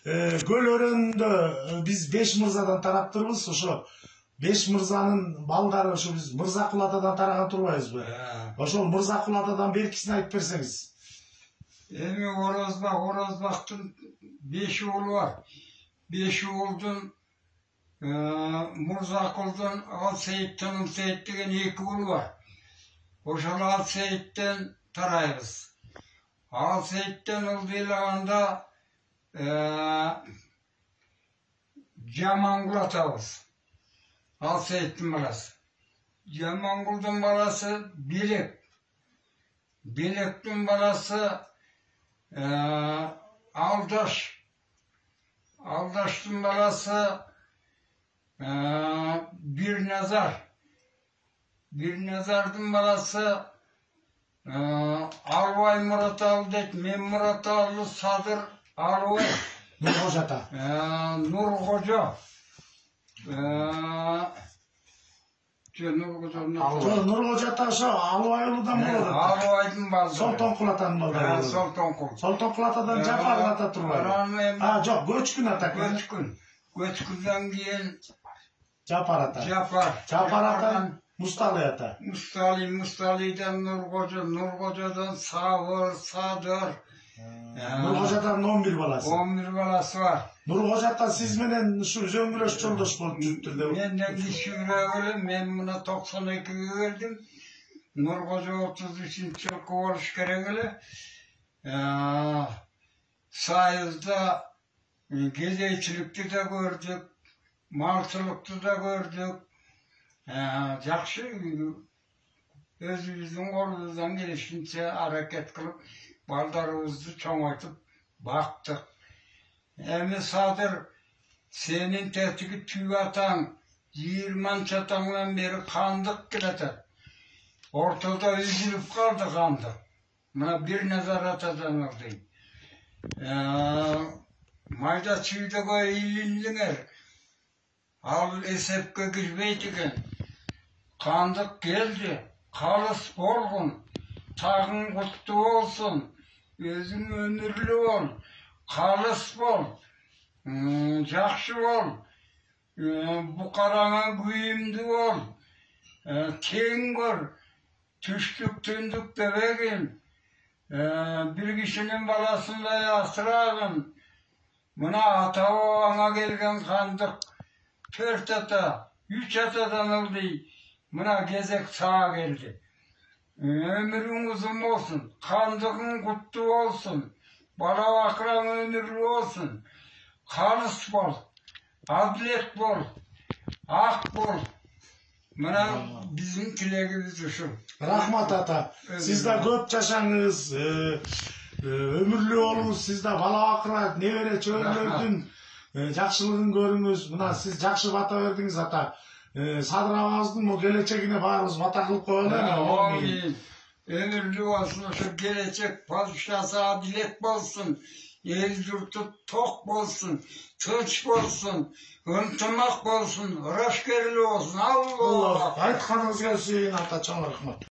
Көл өрөөнүндө биз 5 мырзадан тараптырбыз. Ошо 5 мырзанын балдары ошо биз Мырзакул атадан тараган турбайбызбы? Ошол Мырзакул атадан беркисин айтып берсеңиз. Эми Орозбактын 5 уулу бар. 5 уулдун Мырзакулдун Алсейит деген 2 уулу бар. Ошол Алсейиттен тарайбыз. Алсейиттен ылдыйлаганда Жамангул атабыз. Алсейиттин баласы. Жамангулдун баласы Белек. Белектин баласы Алдаш. Алдаштын баласы Бирназар. Бирназардын баласы Албай Мураталы дейт. Мен Мураталы Садыр Албай. Нуркожо ата. Нуркожо. Нуркожо ата ошо Албай уулудан болот. Албайдын балдары. Солтонкул атанын балдары. Солтонкул. Солтонкул атадан Жапар ата турбайбы? Жок, Көчкүн ата. Көчкүндөн кийин Жапар ата. Жапар ата, Мусталы ата. Мусталыйдан Нуркожо, Нуркожодон Сабыр, Садыр. Нуркожо атанын 11 баласы. 11 баласы бар. Нуркожо ата сиз менен ушу жөңгүлөш жолдош болуп жүрүптүр деп. Менден кичүүрөөк эле, мен мына 92-ге келдим. Нуркожо 33-жылкы болуш керек эле. Сайызда кедейчиликти да көрдүк, малчылыкты да көрдүк. Жакшы өзүбүздүн колубуздан келишинче аракет кылып, балдарыбызды чоңойтуп бактык. Эми Садыр, сенин тетиги түйү атаң 20 атаңдан бери кандык келатат. Ортодо үзүлүп калды кандык. Мына бир назар атадан алдым. Майда чүйдөгө илиндиңер. Ал эсепке кирбейт экен. Кандык келди. Калыс болгун. Тагың куттуу болсун. Өзүң өмүрлүү бол. Калыс бол. Жакшы бол. Букараңа күйүмдүү бол. Тең көр. Түштүк түндүк дебегин. Bir kişinin balasындай asırağın. Buna ata babana gelgen kandık. 4 ata, 3 atadan oldu. Buna gezek sağa geldi. Ömrün uzun olsun. Kandığın kutlu olsun. Bala bakıran ömürlü olsun. Kalıs bol. Adalet bol. Ak bol. Buna bizim tilegimiz şu. Rahmat ata. Siz de köp жашаңыз, өмүрлүү болуңуз, siz de bala bakıra, небере чөбөрөлөрдүн жакшылыгын көрүңүз. Мына сиз жакшы бата бердиңиз ата. Садыр абабыздын келечегине баарыбыз бата кылып коелу. Амин. Ömürlü olsun, şu gelecek padişahı adilet bolsun, el yurtu tok bolsun, tınç bolsun, ынтымак болсын, рашкерлүү болсын. Allah. Айтқаныңызга чейин ата, чоң рахмат.